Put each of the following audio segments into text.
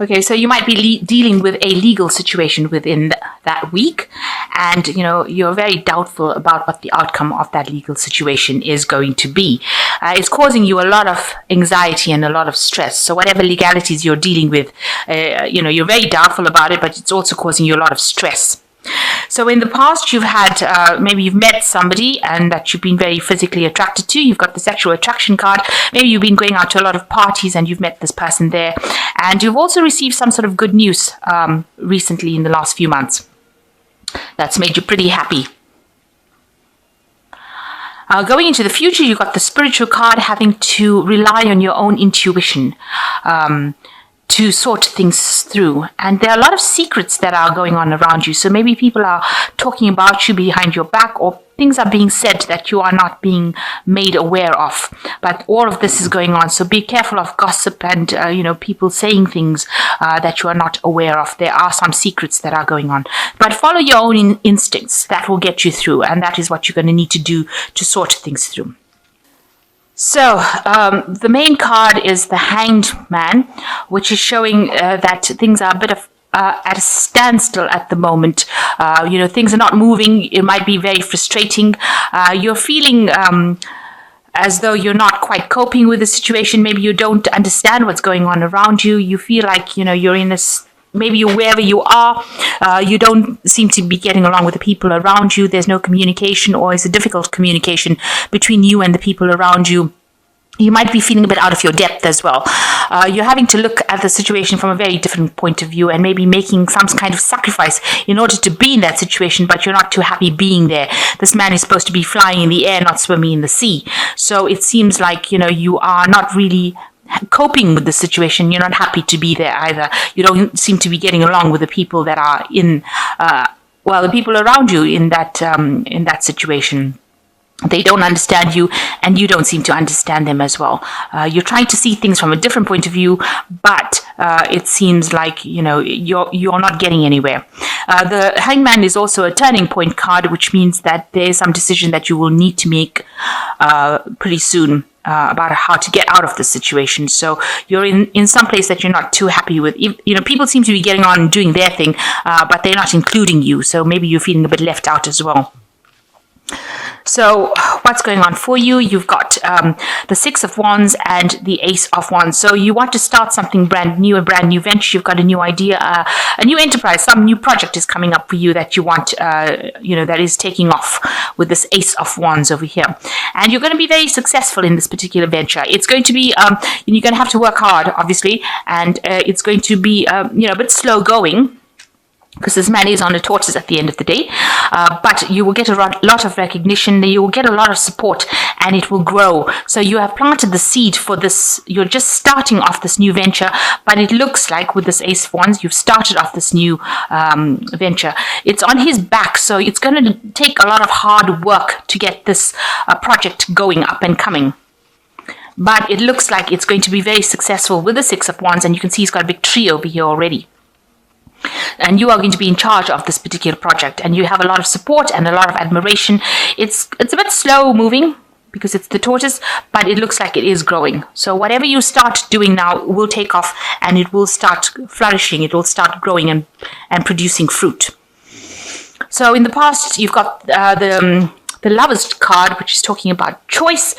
Okay, so you might be dealing with a legal situation within that week, and you're very doubtful about what the outcome of that legal situation is going to be. It's causing you a lot of anxiety and a lot of stress. So whatever legalities you're dealing with, you're very doubtful about it, but it's also causing you a lot of stress. So in the past, you've had, maybe you've met somebody and that you've been very physically attracted to. You've got the sexual attraction card. Maybe you've been going out to a lot of parties and you've met this person there. And you've also received some sort of good news recently in the last few months. That's made you pretty happy. Going into the future, you've got the spiritual card, having to rely on your own intuition to sort things through. And there are a lot of secrets that are going on around you. So maybe people are talking about you behind your back, or things are being said that you are not being made aware of. But all of this is going on. So be careful of gossip and, people saying things that you are not aware of. There are some secrets that are going on. But follow your own instincts. That will get you through. And that is what you're going to need to do to sort things through. So the main card is the Hanged Man, which is showing that things are a bit of at a standstill at the moment. Things are not moving. It might be very frustrating. You're feeling as though you're not quite coping with the situation. Maybe you don't understand what's going on around you. You feel like, you're in maybe wherever you are, you don't seem to be getting along with the people around you. There's no communication, or it's a difficult communication between you and the people around you. You might be feeling a bit out of your depth as well. You're having to look at the situation from a very different point of view, and maybe making some kind of sacrifice in order to be in that situation, but you're not too happy being there. This man is supposed to be flying in the air, not swimming in the sea. So it seems like, you are not really coping with the situation. You're not happy to be there either. You don't seem to be getting along with the people that are the people around you in that situation. They don't understand you, and you don't seem to understand them as well. You're trying to see things from a different point of view, but it seems like you're not getting anywhere. The Hangman is also a turning point card, which means that there is some decision that you will need to make pretty soon about how to get out of the situation. So you're in some place that you're not too happy with. People seem to be getting on and doing their thing, but they're not including you. So maybe you're feeling a bit left out as well. So what's going on for you? You've got the Six of Wands and the Ace of Wands. So you want to start something brand new, a brand new venture. You've got a new idea, a new enterprise, some new project is coming up for you that you want, that is taking off with this Ace of Wands over here. And you're going to be very successful in this particular venture. It's going to be, you're going to have to work hard, obviously, and it's going to be, a bit slow going, because this man is on a tortoise at the end of the day. But you will get a lot of recognition, you will get a lot of support, and it will grow. So you have planted the seed for this. You're just starting off this new venture, but it looks like with this Ace of Wands, you've started off this new venture. It's on his back, so it's going to take a lot of hard work to get this project going, up and coming. But it looks like it's going to be very successful with the Six of Wands, and you can see he's got a big tree over here already. And you are going to be in charge of this particular project, and you have a lot of support and a lot of admiration. It's a bit slow moving because it's the tortoise, but it looks like it is growing. So whatever you start doing now will take off, and it will start flourishing. It will start growing and producing fruit. So in the past, you've got the Lover's card, which is talking about choice,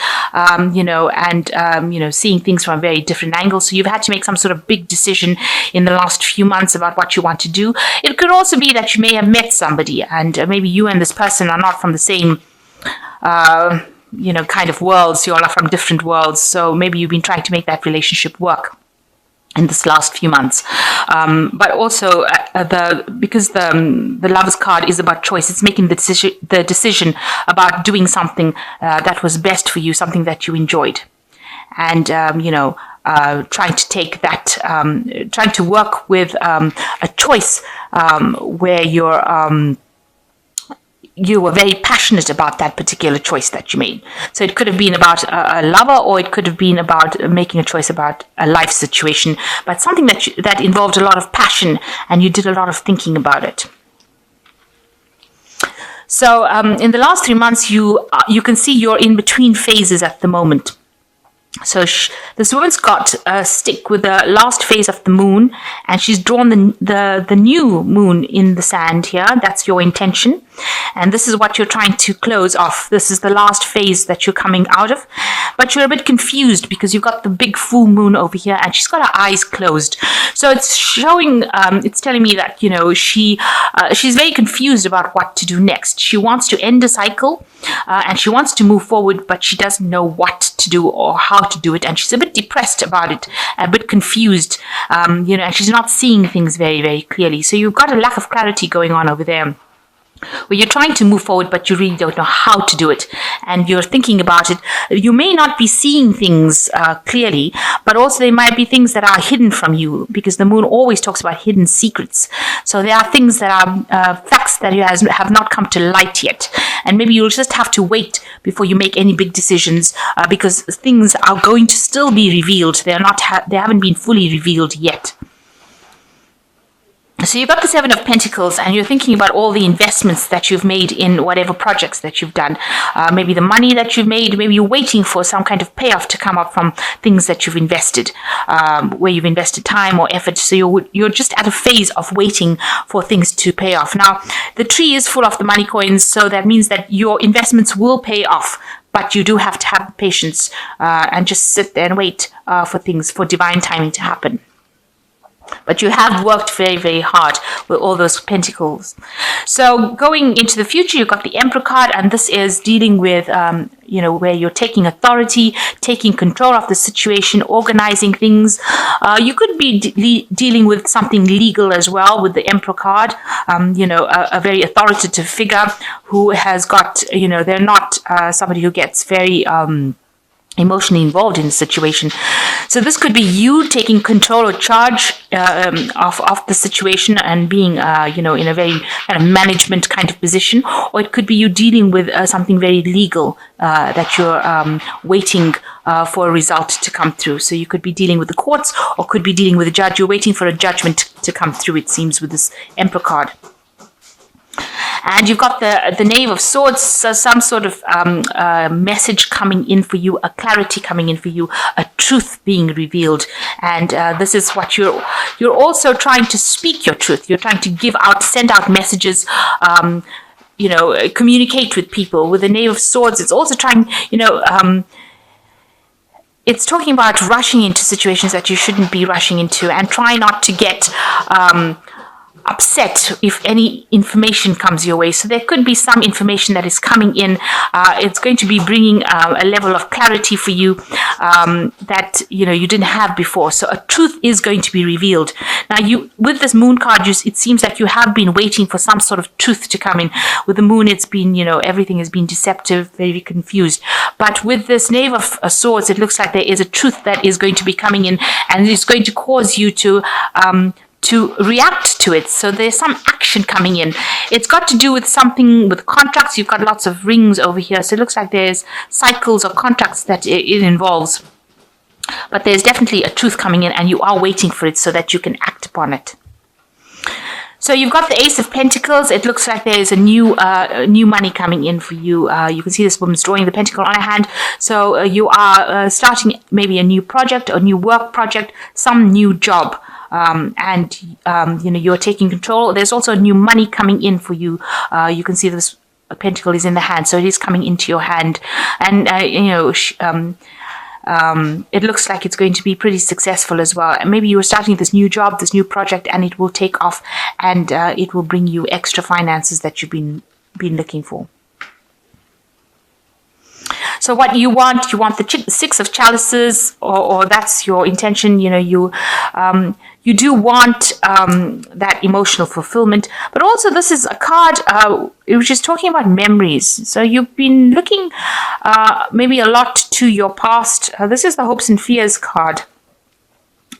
seeing things from a very different angle. So you've had to make some sort of big decision in the last few months about what you want to do. It could also be that you may have met somebody, and maybe you and this person are not from the same, kind of worlds. You all are from different worlds. So maybe you've been trying to make that relationship work in this last few months, but also because the Lover's card is about choice, it's making the decision about doing something that was best for you, something that you enjoyed, and trying to take that, trying to work with a choice where you were very passionate about that particular choice that you made. So it could have been about a lover, or it could have been about making a choice about a life situation, but something that involved a lot of passion, and you did a lot of thinking about it. So in the last 3 months, you can see you're in between phases at the moment. So this woman's got a stick with the last phase of the moon, and she's drawn the new moon in the sand here. That's your intention, and this is what you're trying to close off. This is the last phase that you're coming out of, but you're a bit confused because you've got the big full moon over here, and she's got her eyes closed. So it's showing, it's telling me that she's very confused about what to do next. She wants to end a cycle, and she wants to move forward, but she doesn't know what to do or how to do it, and she's a bit depressed about it, a bit confused, and she's not seeing things very, very clearly. So you've got a lack of clarity going on over there, where you're trying to move forward, but you really don't know how to do it, and you're thinking about it. You may not be seeing things clearly, but also there might be things that are hidden from you, because the moon always talks about hidden secrets. So there are things that are facts that have not come to light yet, and maybe you'll just have to wait before you make any big decisions, because things are going to still be revealed. They haven't been fully revealed yet. So you've got the Seven of Pentacles, and you're thinking about all the investments that you've made in whatever projects that you've done. Maybe the money that you've made, maybe you're waiting for some kind of payoff to come up from things that you've invested, where you've invested time or effort. So you're just at a phase of waiting for things to pay off. Now, the tree is full of the money coins, so that means that your investments will pay off. But you do have to have patience and just sit there and wait for divine timing to happen. But you have worked very, very hard with all those pentacles. So going into the future, you've got the Emperor card, and this is dealing with, where you're taking authority, taking control of the situation, organizing things. You could be dealing with something legal as well with the Emperor card, a very authoritative figure who has got, they're not somebody who gets very emotionally involved in the situation. So this could be you taking control or charge of the situation and being, in a very kind of management kind of position, or it could be you dealing with something very legal that you're waiting for a result to come through. So you could be dealing with the courts, or could be dealing with a judge. You're waiting for a judgment to come through, it seems, with this Emperor card. And you've got the Knave of Swords, so some sort of message coming in for you, a clarity coming in for you, a truth being revealed. And this is what you're also trying to speak your truth. You're trying to send out messages, communicate with people. With the Knave of Swords, it's also trying, it's talking about rushing into situations that you shouldn't be rushing into, and try not to get upset if any information comes your way. So there could be some information that is coming in. It's going to be bringing a level of clarity for you that you didn't have before. So a truth is going to be revealed. Now, with this Moon card, it seems like you have been waiting for some sort of truth to come in. With the Moon, it's been everything has been deceptive, very confused. But with this Knave of Swords, it looks like there is a truth that is going to be coming in, and it's going to cause you to react to it. So there's some action coming in. It's got to do with something with contracts. You've got lots of rings over here. So it looks like there's cycles or contracts that it involves. But there's definitely a truth coming in, and you are waiting for it so that you can act upon it. So you've got the Ace of Pentacles. It looks like there's a new money coming in for you. You can see this woman's drawing the pentacle on her hand. So you are starting maybe a new project, a new work project, some new job. You're taking control. There's also new money coming in for you. You can see this pentacle is in the hand, so it is coming into your hand. And, it looks like it's going to be pretty successful as well. And maybe you're starting this new job, this new project, and it will take off, and it will bring you extra finances that you've been looking for. So what you want the Six of Chalices, or that's your intention. You do want that emotional fulfillment, but also this is a card which is talking about memories. So you've been looking maybe a lot to your past. This is the Hopes and Fears card,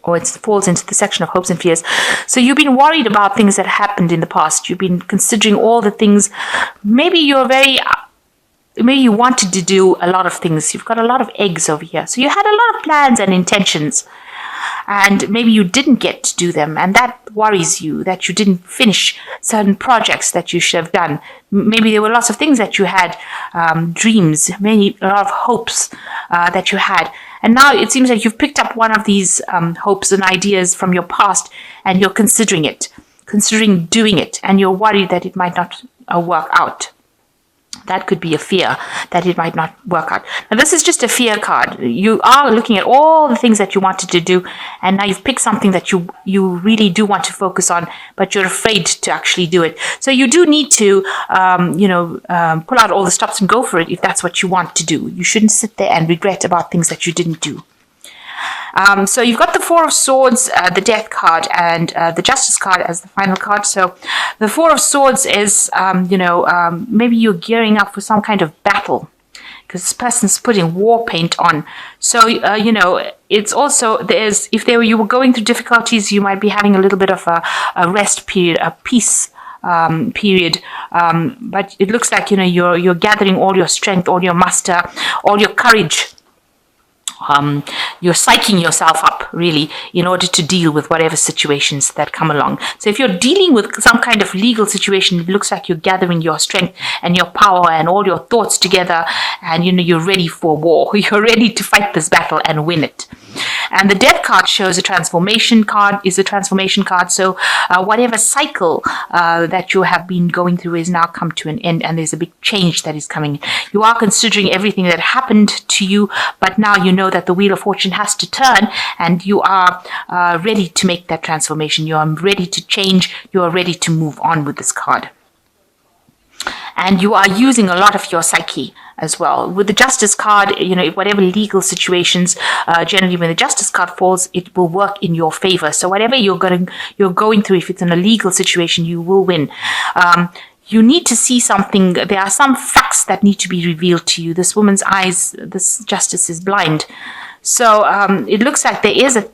or it falls into the section of hopes and fears. So you've been worried about things that happened in the past. You've been considering all the things. Maybe you wanted to do a lot of things. You've got a lot of eggs over here. So you had a lot of plans and intentions, and maybe you didn't get to do them, and that worries you, that you didn't finish certain projects that you should have done. Maybe there were lots of things that you had, dreams, a lot of hopes that you had, And now it seems like you've picked up one of these hopes and ideas from your past, and you're considering doing it, and you're worried that it might not work out. That could be a fear that it might not work out. Now, this is just a fear card. You are looking at all the things that you wanted to do, and now you've picked something that you really do want to focus on, but you're afraid to actually do it. So you do need to, pull out all the stops and go for it if that's what you want to do. You shouldn't sit there and regret about things that you didn't do. So you've got the Four of Swords, the Death card, and the Justice card as the final card. So the Four of Swords is, maybe you're gearing up for some kind of battle, because this person's putting war paint on. So, it's also, you were going through difficulties, you might be having a little bit of a rest period, a peace period, but it looks like, you're gathering all your strength, all your muster, all your courage. You're psyching yourself up, really, in order to deal with whatever situations that come along. So if you're dealing with some kind of legal situation, it looks like you're gathering your strength and your power and all your thoughts together, and you're ready for war. You're ready to fight this battle and win it. And the Death card shows a transformation card, So whatever cycle that you have been going through is now come to an end, and there's a big change that is coming. You are considering everything that happened to you, but now you know that the Wheel of Fortune has to turn, and you are ready to make that transformation. You are ready to change. You are ready to move on with this card. And you are using a lot of your psyche as well. With the Justice card, whatever legal situations, generally when the Justice card falls, it will work in your favor. So whatever you're going through, if it's in a legal situation, you will win. You need to see something. There are some facts that need to be revealed to you. This woman's eyes, this Justice is blind. So it looks like there is a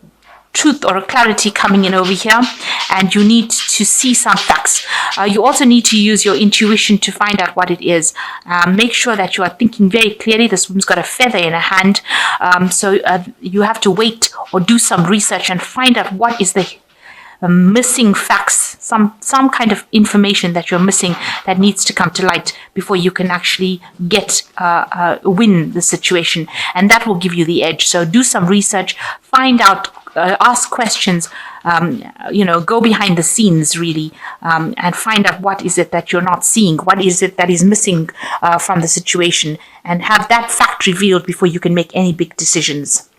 truth or a clarity coming in over here, and you need to see some facts. You also need to use your intuition to find out what it is. Make sure that you are thinking very clearly. This woman's got a feather in her hand, so you have to wait or do some research and find out what is the missing facts, some kind of information that you're missing that needs to come to light before you can actually win the situation, and that will give you the edge. So do some research, find out, ask questions, go behind the scenes really, and find out what is it that you're not seeing, what is it that is missing from the situation, and have that fact revealed before you can make any big decisions.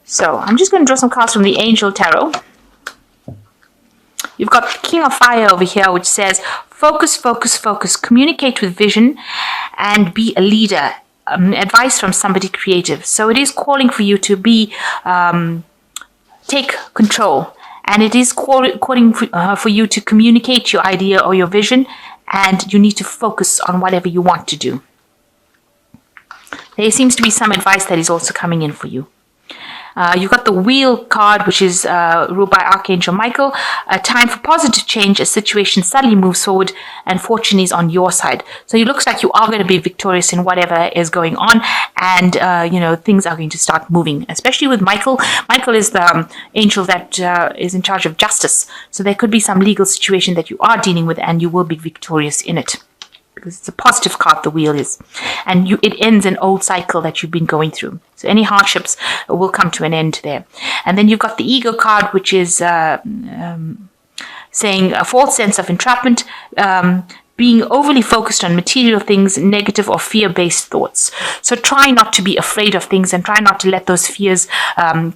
So I'm just going to draw some cards from the Angel Tarot. You've got the King of Fire over here, which says, focus, focus, focus, communicate with vision, and be a leader. Advice from somebody creative. So it is calling for you to be, take control. And it is calling for you to communicate your idea or your vision, and you need to focus on whatever you want to do. There seems to be some advice that is also coming in for you. You've got the Wheel card, which is ruled by Archangel Michael. A time for positive change. A situation suddenly moves forward, and fortune is on your side. So it looks like you are going to be victorious in whatever is going on, and things are going to start moving. Especially with Michael. Michael is the angel that is in charge of justice. So there could be some legal situation that you are dealing with, and you will be victorious in it, because it's a positive card, the Wheel is. And it ends an old cycle that you've been going through. So any hardships will come to an end there. And then you've got the Ego card, which is saying a false sense of entrapment, being overly focused on material things, negative or fear-based thoughts. So try not to be afraid of things, and try not to let those fears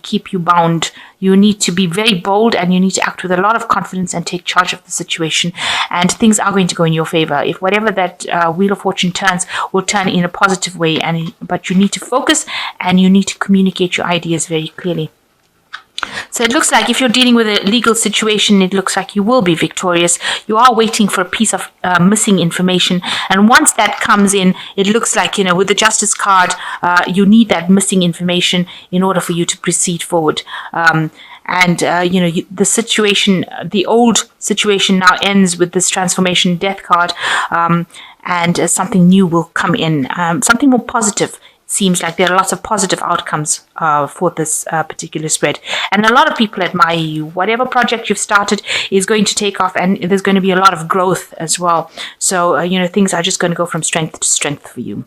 keep you bound. You need to be very bold, and you need to act with a lot of confidence and take charge of the situation, and things are going to go in your favor. If whatever that Wheel of Fortune turns will turn in a positive way, but you need to focus, and you need to communicate your ideas very clearly. So it looks like if you're dealing with a legal situation, it looks like you will be victorious. You are waiting for a piece of missing information. And once that comes in, it looks like, with the Justice card, you need that missing information in order for you to proceed forward. The situation, the old situation now ends with this transformation death card, and something new will come in, something more positive. Seems like there are lots of positive outcomes for this particular spread. And a lot of people admire you. Whatever project you've started is going to take off, and there's going to be a lot of growth as well. So, things are just going to go from strength to strength for you.